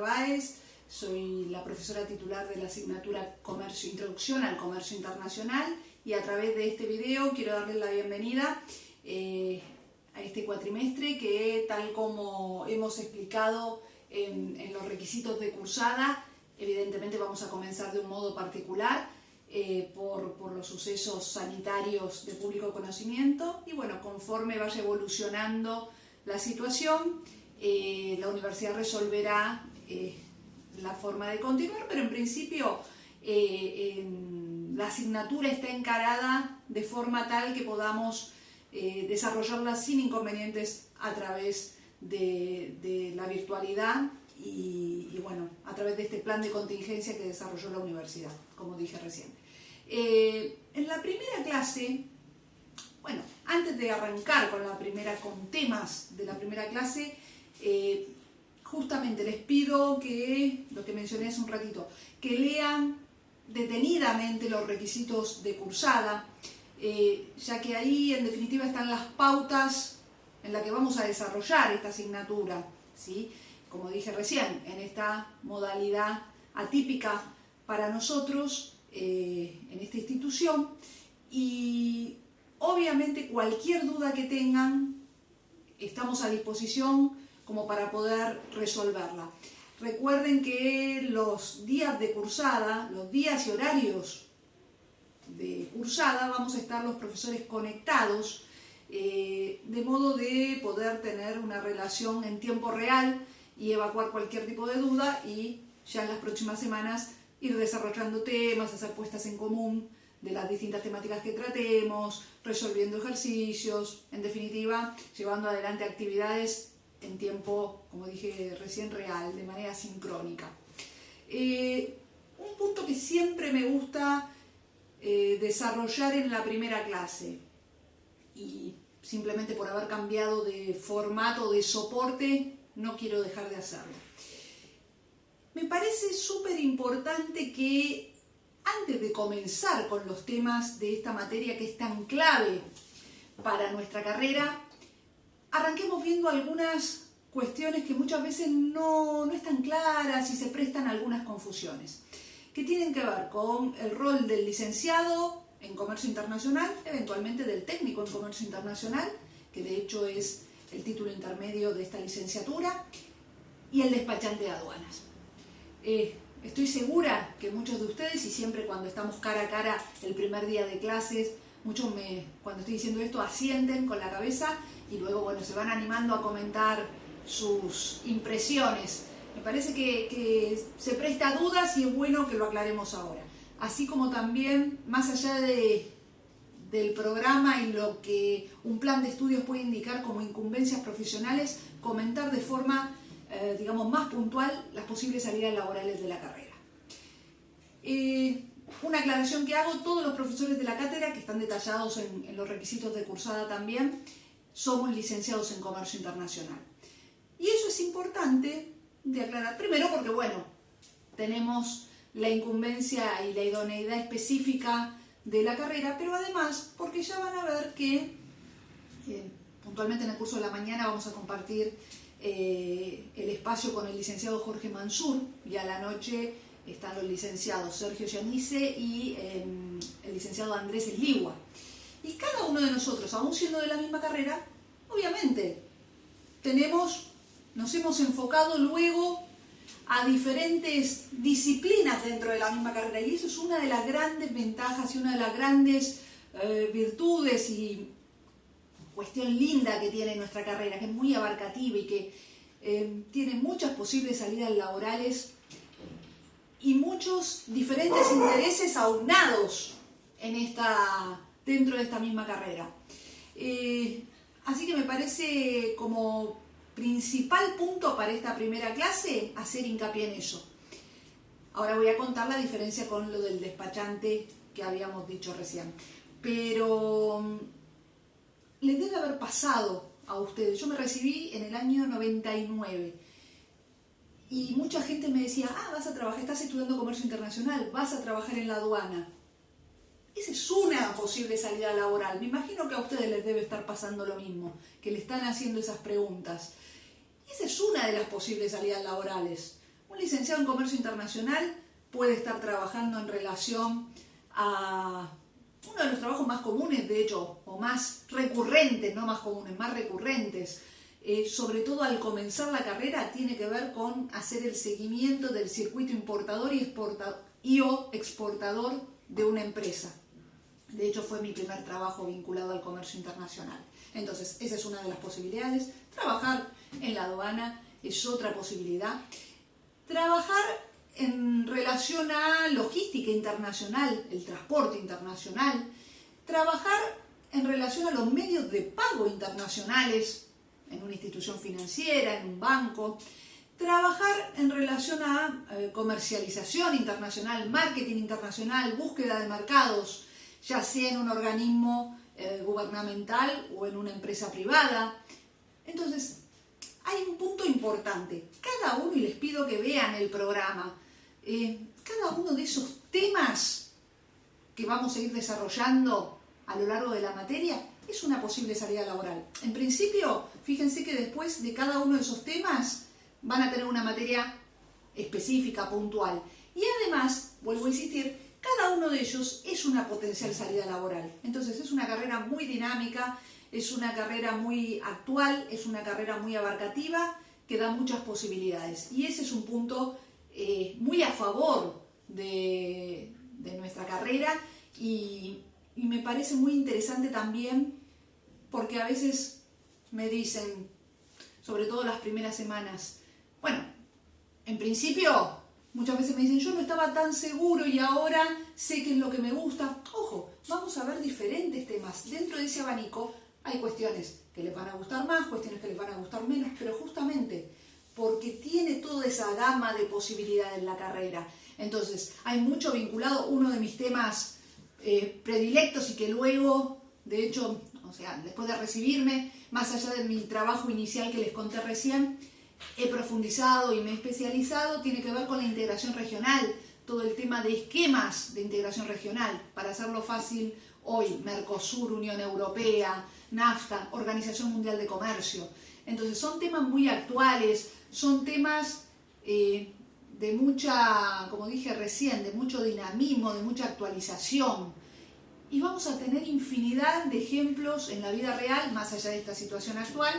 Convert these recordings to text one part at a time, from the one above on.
Báez, soy la profesora titular de la asignatura Introducción al Comercio Internacional y a través de este video quiero darles la bienvenida a este cuatrimestre que, tal como hemos explicado en los requisitos de cursada, evidentemente vamos a comenzar de un modo particular por los sucesos sanitarios de público conocimiento y bueno, conforme vaya evolucionando la situación, la universidad resolverá la forma de continuar, pero en principio la asignatura está encarada de forma tal que podamos desarrollarla sin inconvenientes a través de la virtualidad y bueno, a través de este plan de contingencia que desarrolló la universidad, como dije recién. En la primera clase, bueno, antes de arrancar con temas de la primera clase, justamente les pido que, lo que mencioné hace un ratito, que lean detenidamente los requisitos de cursada, ya que ahí en definitiva están las pautas en las que vamos a desarrollar esta asignatura, ¿sí? Como dije recién, en esta modalidad atípica para nosotros, en esta institución, y obviamente cualquier duda que tengan, estamos a disposición como para poder resolverla. Recuerden que los días de cursada, los días y horarios de cursada, vamos a estar los profesores conectados, de modo de poder tener una relación en tiempo real y evacuar cualquier tipo de duda y ya en las próximas semanas ir desarrollando temas, hacer puestas en común de las distintas temáticas que tratemos, resolviendo ejercicios, en definitiva, llevando adelante actividades en tiempo, como dije recién, real, de manera sincrónica. Un punto que siempre me gusta desarrollar en la primera clase, y simplemente por haber cambiado de formato, de soporte, no quiero dejar de hacerlo. Me parece súper importante que antes de comenzar con los temas de esta materia que es tan clave para nuestra carrera, arranquemos viendo algunas cuestiones que muchas veces no están claras y se prestan a algunas confusiones, que tienen que ver con el rol del licenciado en Comercio Internacional, eventualmente del técnico en Comercio Internacional, que de hecho es el título intermedio de esta licenciatura, y el despachante de aduanas. Estoy segura que muchos de ustedes, y siempre cuando estamos cara a cara el primer día de clases, muchos cuando estoy diciendo esto asienten con la cabeza y luego bueno, se van animando a comentar sus impresiones. Me parece que se presta a dudas y es bueno que lo aclaremos ahora. Así como también, más allá del programa y lo que un plan de estudios puede indicar como incumbencias profesionales, comentar de forma digamos, más puntual las posibles salidas laborales de la carrera. Una aclaración que hago: todos los profesores de la cátedra, que están detallados en los requisitos de cursada también, somos licenciados en Comercio Internacional. Y eso es importante de aclarar, primero porque, bueno, tenemos la incumbencia y la idoneidad específica de la carrera, pero además porque ya van a ver que puntualmente en el curso de la mañana vamos a compartir el espacio con el licenciado Jorge Mansur, y a la noche están los licenciados Sergio Yanice y el licenciado Andrés Esligua. Y cada uno de nosotros, aún siendo de la misma carrera, obviamente nos hemos enfocado luego a diferentes disciplinas dentro de la misma carrera, y eso es una de las grandes ventajas y una de las grandes virtudes y cuestión linda que tiene nuestra carrera, que es muy abarcativa y que tiene muchas posibles salidas laborales y muchos diferentes intereses aunados dentro de esta misma carrera. Así que me parece como principal punto para esta primera clase hacer hincapié en eso. Ahora voy a contar la diferencia con lo del despachante que habíamos dicho recién. Pero les debe haber pasado a ustedes. Yo me recibí en el año 99 y mucha gente me decía: vas a trabajar, estás estudiando Comercio Internacional, vas a trabajar en la aduana. Esa es una posible salida laboral. Me imagino que a ustedes les debe estar pasando lo mismo, que le están haciendo esas preguntas. Esa es una de las posibles salidas laborales. Un licenciado en comercio internacional puede estar trabajando en relación a uno de los trabajos más comunes, de hecho, o más recurrentes, no más comunes, más recurrentes, sobre todo al comenzar la carrera, tiene que ver con hacer el seguimiento del circuito importador y o exportador de una empresa. De hecho, fue mi primer trabajo vinculado al comercio internacional. Entonces, esa es una de las posibilidades. Trabajar en la aduana es otra posibilidad. Trabajar en relación a logística internacional, el transporte internacional. Trabajar en relación a los medios de pago internacionales, en una institución financiera, en un banco. Trabajar en relación a comercialización internacional, marketing internacional, búsqueda de mercados, ya sea en un organismo gubernamental o en una empresa privada. Entonces, hay un punto importante. Cada uno, y les pido que vean el programa, cada uno de esos temas que vamos a ir desarrollando a lo largo de la materia es una posible salida laboral. En principio, fíjense que después de cada uno de esos temas van a tener una materia específica, puntual. Y además, vuelvo a insistir, cada uno de ellos es una potencial salida laboral. Entonces es una carrera muy dinámica, es una carrera muy actual, es una carrera muy abarcativa que da muchas posibilidades. Y ese es un punto muy a favor de nuestra carrera y me parece muy interesante también porque a veces me dicen, sobre todo las primeras semanas, bueno, en principio muchas veces me dicen, yo no estaba tan seguro y ahora sé qué es lo que me gusta. Ojo, vamos a ver diferentes temas. Dentro de ese abanico hay cuestiones que les van a gustar más, cuestiones que les van a gustar menos, pero justamente porque tiene toda esa gama de posibilidades en la carrera. Entonces, hay mucho vinculado, uno de mis temas predilectos y que luego, de hecho, o sea, después de recibirme, más allá de mi trabajo inicial que les conté recién, he profundizado y me he especializado, tiene que ver con la integración regional, todo el tema de esquemas de integración regional, para hacerlo fácil hoy, Mercosur, Unión Europea, NAFTA, Organización Mundial de Comercio. Entonces son temas muy actuales, son temas de mucha, como dije recién, de mucho dinamismo, de mucha actualización. Y vamos a tener infinidad de ejemplos en la vida real, más allá de esta situación actual,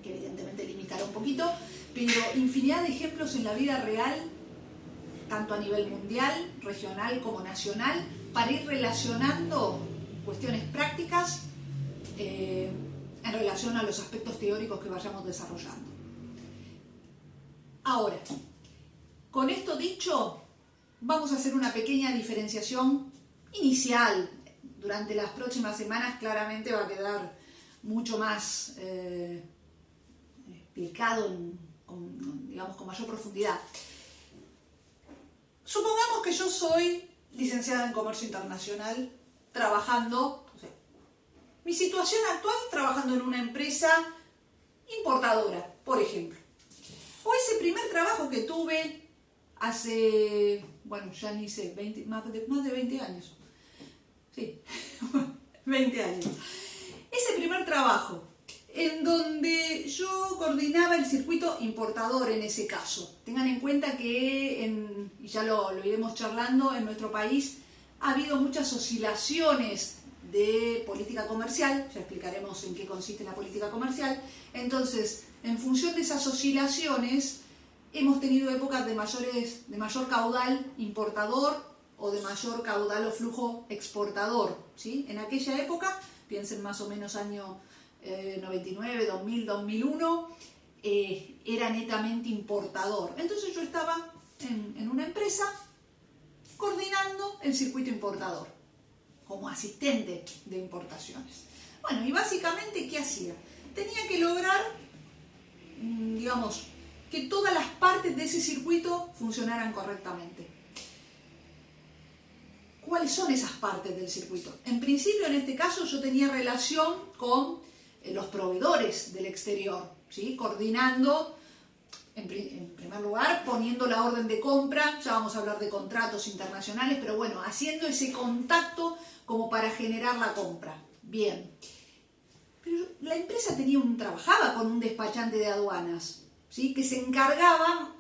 que evidentemente limitará un poquito, pero infinidad de ejemplos en la vida real, tanto a nivel mundial, regional como nacional, para ir relacionando cuestiones prácticas en relación a los aspectos teóricos que vayamos desarrollando. Ahora, con esto dicho, vamos a hacer una pequeña diferenciación inicial. Durante las próximas semanas claramente va a quedar mucho más explicado, digamos, con mayor profundidad. Supongamos que yo soy licenciada en Comercio Internacional, trabajando, o sea, mi situación actual, trabajando en una empresa importadora, por ejemplo. O ese primer trabajo que tuve hace, bueno, ya ni sé, más de 20 años. Sí, 20 años. Ese primer trabajo, en donde yo coordinaba el circuito importador en ese caso. Tengan en cuenta que, y ya lo iremos charlando, en nuestro país ha habido muchas oscilaciones de política comercial, ya explicaremos en qué consiste la política comercial. Entonces, en función de esas oscilaciones, hemos tenido épocas de mayor caudal importador o de mayor caudal o flujo exportador, ¿sí? En aquella época, piensen más o menos año 99, 2000, 2001, era netamente importador. Entonces yo estaba en una empresa coordinando el circuito importador, como asistente de importaciones. Bueno, y básicamente, ¿qué hacía? Tenía que lograr, digamos, que todas las partes de ese circuito funcionaran correctamente. ¿Cuáles son esas partes del circuito? En principio, en este caso, yo tenía relación con los proveedores del exterior, ¿sí? Coordinando, en primer lugar, poniendo la orden de compra, ya vamos a hablar de contratos internacionales, pero bueno, haciendo ese contacto como para generar la compra. Bien. Pero la empresa trabajaba con un despachante de aduanas, ¿sí? Que se encargaba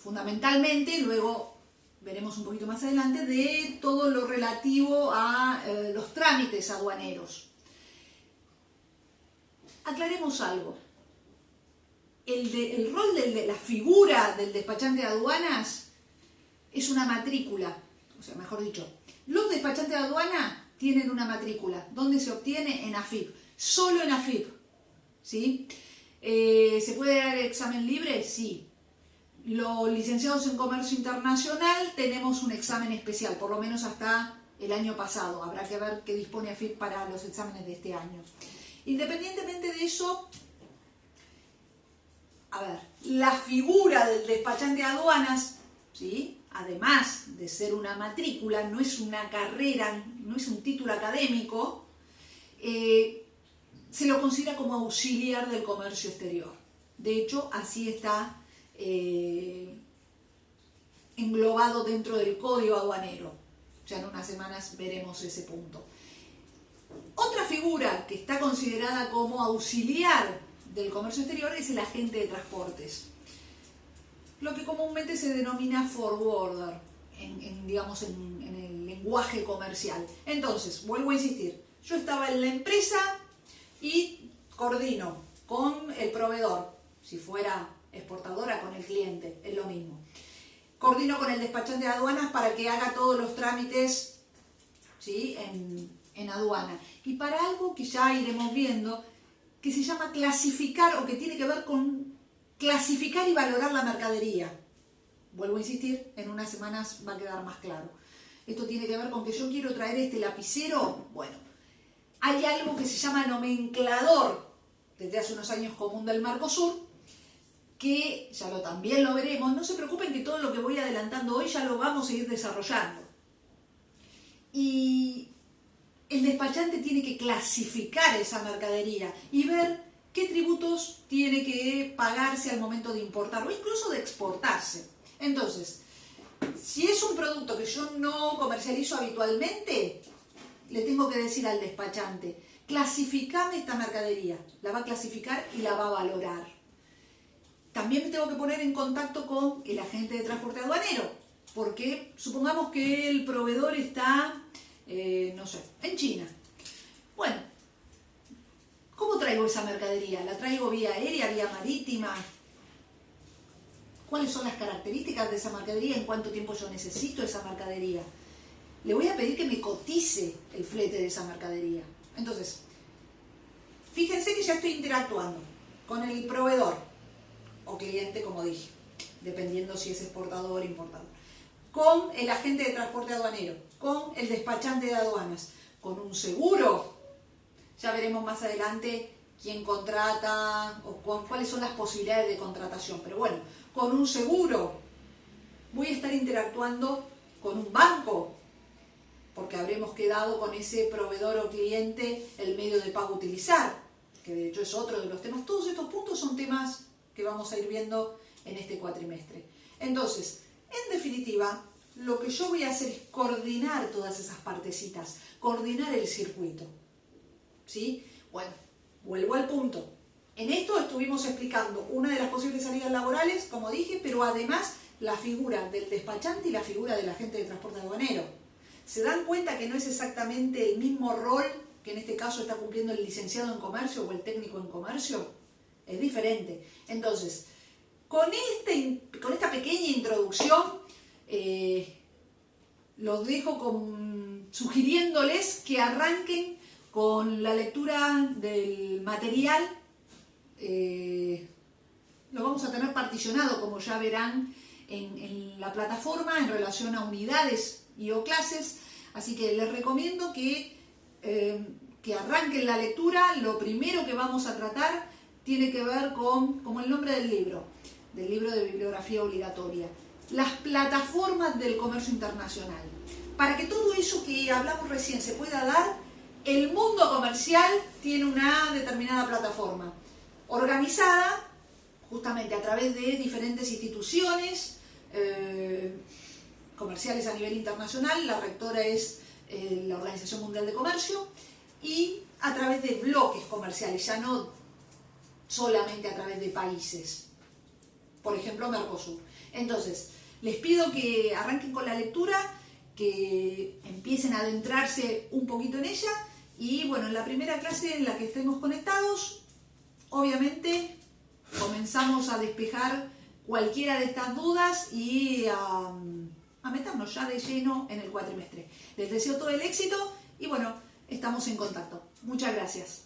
fundamentalmente, luego veremos un poquito más adelante, de todo lo relativo a los trámites aduaneros. Aclaremos algo. El rol de la figura del despachante de aduanas es una matrícula, o sea, mejor dicho, los despachantes de aduana tienen una matrícula. ¿Dónde se obtiene? En AFIP, solo en AFIP, ¿sí? ¿Se puede dar examen libre? Sí. Los licenciados en comercio internacional tenemos un examen especial, por lo menos hasta el año pasado. Habrá que ver qué dispone AFIP para los exámenes de este año. Independientemente de eso, a ver, la figura del despachante de aduanas, ¿sí?, además de ser una matrícula, no es una carrera, no es un título académico, se lo considera como auxiliar del comercio exterior. De hecho, así está englobado dentro del Código Aduanero. Ya en unas semanas veremos ese punto. Otra figura que está considerada como auxiliar del comercio exterior es el agente de transportes, lo que comúnmente se denomina forwarder, digamos, en el lenguaje comercial. Entonces, vuelvo a insistir, yo estaba en la empresa y coordino con el proveedor, si fuera exportadora con el cliente, es lo mismo. Coordino con el despachante de aduanas para que haga todos los trámites, ¿sí?, en aduana. Y para algo que ya iremos viendo, que se llama clasificar, o que tiene que ver con clasificar y valorar la mercadería. Vuelvo a insistir, en unas semanas va a quedar más claro. Esto tiene que ver con que yo quiero traer este lapicero. Bueno, hay algo que se llama nomenclador, desde hace unos años común del Mercosur, que ya también lo veremos. No se preocupen que todo lo que voy adelantando hoy ya lo vamos a ir desarrollando. Y el despachante tiene que clasificar esa mercadería y ver qué tributos tiene que pagarse al momento de importar o incluso de exportarse. Entonces, si es un producto que yo no comercializo habitualmente, le tengo que decir al despachante, clasificame esta mercadería. La va a clasificar y la va a valorar. También me tengo que poner en contacto con el agente de transporte aduanero, porque supongamos que el proveedor está, no sé, en China. Bueno, ¿cómo traigo esa mercadería? ¿La traigo vía aérea, vía marítima? ¿Cuáles son las características de esa mercadería? ¿En cuánto tiempo yo necesito esa mercadería? Le voy a pedir que me cotice el flete de esa mercadería. Entonces, fíjense que ya estoy interactuando con el proveedor o cliente, como dije, dependiendo si es exportador o importador, con el agente de transporte aduanero, con el despachante de aduanas, con un seguro. Ya veremos más adelante quién contrata o cuáles son las posibilidades de contratación. Pero bueno, con un seguro voy a estar interactuando con un banco, porque habremos quedado con ese proveedor o cliente el medio de pago a utilizar, que de hecho es otro de los temas. Todos estos puntos son temas que vamos a ir viendo en este cuatrimestre. Entonces, en definitiva, lo que yo voy a hacer es coordinar todas esas partecitas, coordinar el circuito. ¿Sí? Bueno, vuelvo al punto. En esto estuvimos explicando una de las posibles salidas laborales, como dije, pero además la figura del despachante y la figura del agente de transporte aduanero. ¿Se dan cuenta que no es exactamente el mismo rol que en este caso está cumpliendo el licenciado en comercio o el técnico en comercio? Es diferente. Entonces, con esta pequeña introducción, los dejo sugiriéndoles que arranquen con la lectura del material. Lo vamos a tener particionado, como ya verán, en la plataforma en relación a unidades y o clases. Así que les recomiendo que arranquen la lectura. Lo primero que vamos a tratar tiene que ver con, como el nombre del libro de bibliografía obligatoria, las plataformas del comercio internacional. Para que todo eso que hablamos recién se pueda dar, el mundo comercial tiene una determinada plataforma, organizada justamente a través de diferentes instituciones comerciales a nivel internacional. La rectora es la Organización Mundial de Comercio, y a través de bloques comerciales, ya no solamente a través de países, por ejemplo Mercosur. Entonces, les pido que arranquen con la lectura, que empiecen a adentrarse un poquito en ella y bueno, en la primera clase en la que estemos conectados, obviamente comenzamos a despejar cualquiera de estas dudas y a meternos ya de lleno en el cuatrimestre. Les deseo todo el éxito y bueno, estamos en contacto. Muchas gracias.